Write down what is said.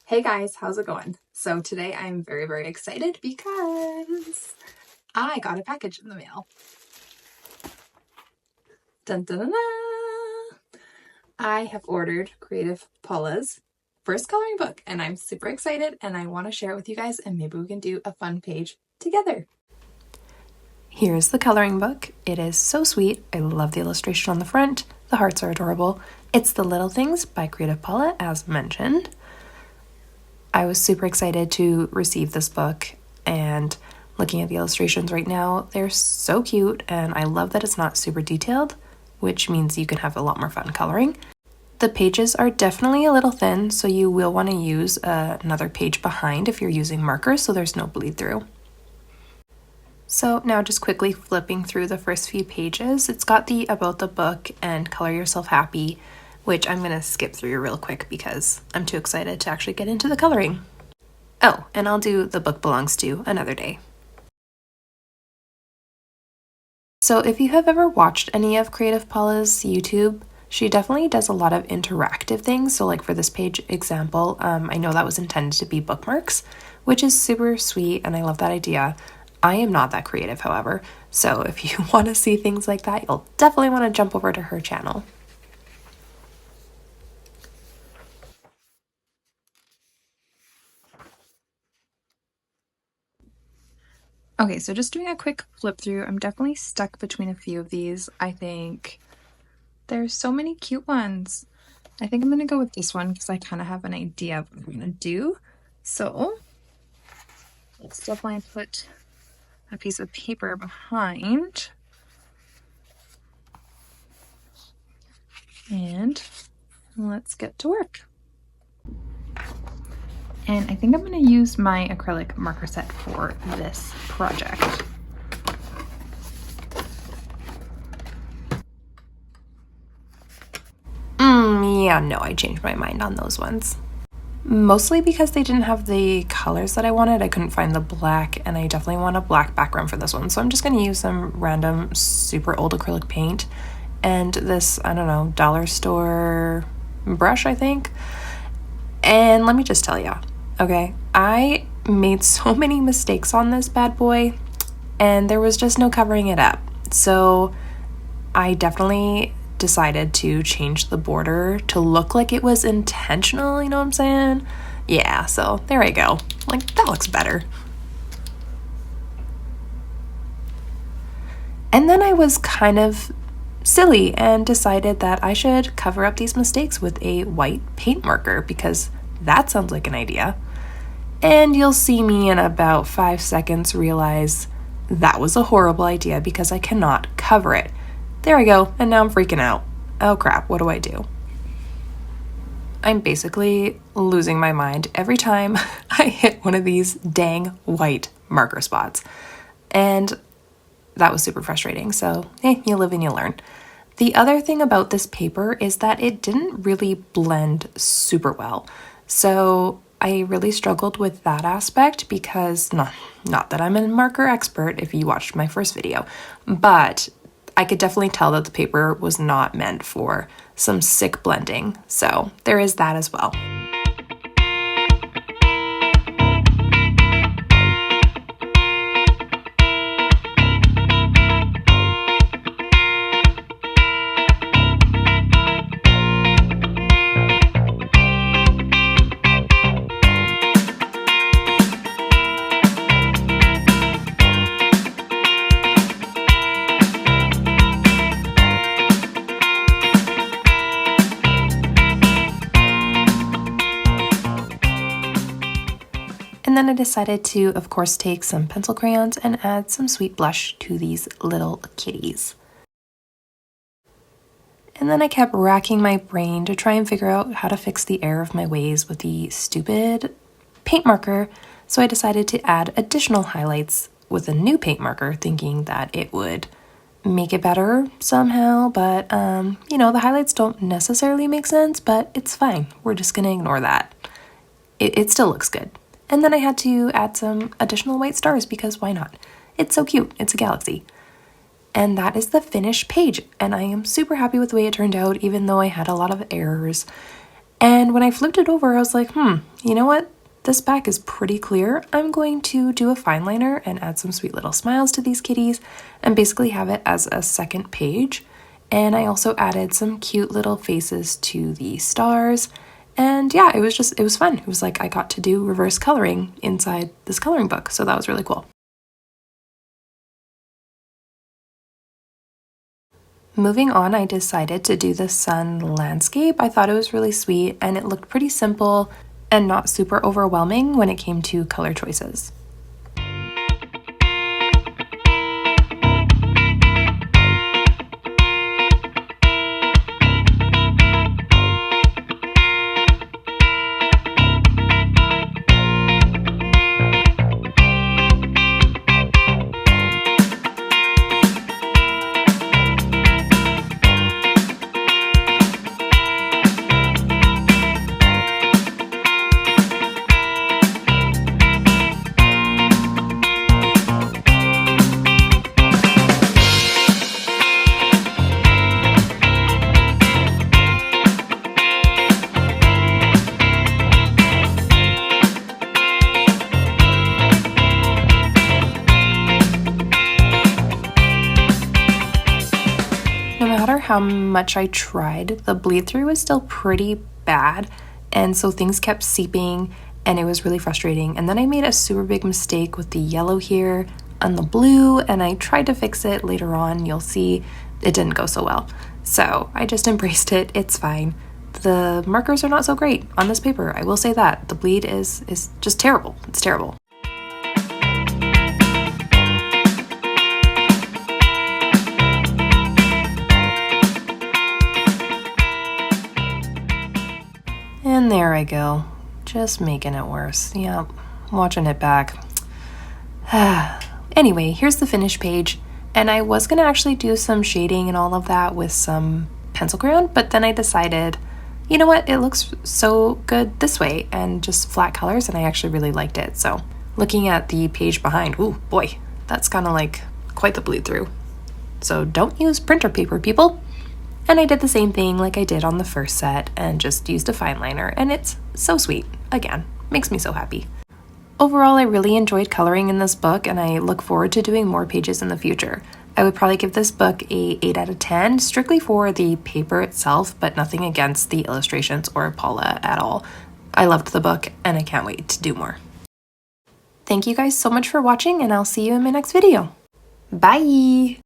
Hey guys, how's it going? So today I'm very excited because I got a package in the mail. Dun dun dun dun! I have ordered Creative Paula's first coloring book and I'm super excited and I want to share it with you guys and maybe we can do a fun page together. Here's the coloring book. It is so sweet. I love the illustration on the front. The hearts are adorable. It's The Little Things by Creative Paula, as mentioned. I was super excited to receive this book, and looking at the illustrations right now, they're so cute, and I love that it's not super detailed, which means you can have a lot more fun coloring. The pages are definitely a little thin, so you will want to use another page behind if you're using markers so there's no bleed through. So now just quickly flipping through the first few pages, it's got the about the book and color yourself happy, which I'm going to skip through real quick because I'm too excited to actually get into the coloring. Oh, and I'll do the book belongs to another day. So if you have ever watched any of Creative Paula's YouTube, she definitely does a lot of interactive things. So like for this page example, I know that was intended to be bookmarks, which is super sweet and I love that idea. I am not that creative, however, so if you want to see things like that, you'll definitely want to jump over to her channel. Okay, so just doing a quick flip through, I'm definitely stuck between a few of these. I think there's so many cute ones. I think I'm going to go with this one because I kind of have an idea of what I'm going to do. So let's definitely put a piece of paper behind. And let's get to work. And I think I'm going to use my acrylic marker set for this project. Yeah, no, I changed my mind on those ones. Mostly because they didn't have the colors that I wanted. I couldn't find the black, and I definitely want a black background for this one. So I'm just going to use some random super old acrylic paint and this, I don't know, dollar store brush, I think. And let me just tell you, okay, I made so many mistakes on this bad boy, and there was just no covering it up. So I definitely decided to change the border to look like it was intentional, you know what I'm saying? Yeah, so there I go. Like, that looks better. And then I was kind of silly and decided that I should cover up these mistakes with a white paint marker because that sounds like an idea. And you'll see me in about 5 seconds realize that was a horrible idea because I cannot cover it. There I go, and now I'm freaking out. Oh crap, what do I do? I'm basically losing my mind every time I hit one of these dang white marker spots. And that was super frustrating, so hey, you live and you learn. The other thing about this paper is that it didn't really blend super well. So I really struggled with that aspect because, not that I'm a marker expert if you watched my first video, but I could definitely tell that the paper was not meant for some sick blending. So there is that as well. And then I decided to, of course, take some pencil crayons and add some sweet blush to these little kitties. And then I kept racking my brain to try and figure out how to fix the error of my ways with the stupid paint marker. So I decided to add additional highlights with a new paint marker, thinking that it would make it better somehow. But, the highlights don't necessarily make sense, but it's fine. We're just going to ignore that. It still looks good. And then I had to add some additional white stars because why not? It's so cute. It's a galaxy. And that is the finished page. And I am super happy with the way it turned out, even though I had a lot of errors. And when I flipped it over, I was like, you know what? This back is pretty clear. I'm going to do a fine liner and add some sweet little smiles to these kitties and basically have it as a second page. And I also added some cute little faces to the stars. And yeah, it was fun. It was like I got to do reverse coloring inside this coloring book. So that was really cool. Moving on, I decided to do the sun landscape. I thought it was really sweet and it looked pretty simple and not super overwhelming when it came to color choices. No matter how much I tried, the bleed through was still pretty bad, and so things kept seeping and it was really frustrating. And then I made a super big mistake with the yellow here and the blue, and I tried to fix it later on. You'll see it didn't go so well. So I just embraced it. It's fine. The markers are not so great on this paper. I will say that. The bleed is just terrible. It's terrible. And there I go, just making it worse. Yep, watching it back. Anyway, here's the finished page, and I was gonna actually do some shading and all of that with some pencil crayon, but then I decided, you know what, it looks so good this way, and just flat colors, and I actually really liked it. So looking at the page behind, ooh boy, that's kind of like quite the bleed through. So don't use printer paper, people. And I did the same thing like I did on the first set and just used a fine liner, and it's so sweet. Again, makes me so happy. Overall, I really enjoyed coloring in this book, and I look forward to doing more pages in the future. I would probably give this book a 8 out of 10, strictly for the paper itself, but nothing against the illustrations or Paula at all. I loved the book, and I can't wait to do more. Thank you guys so much for watching, and I'll see you in my next video. Bye!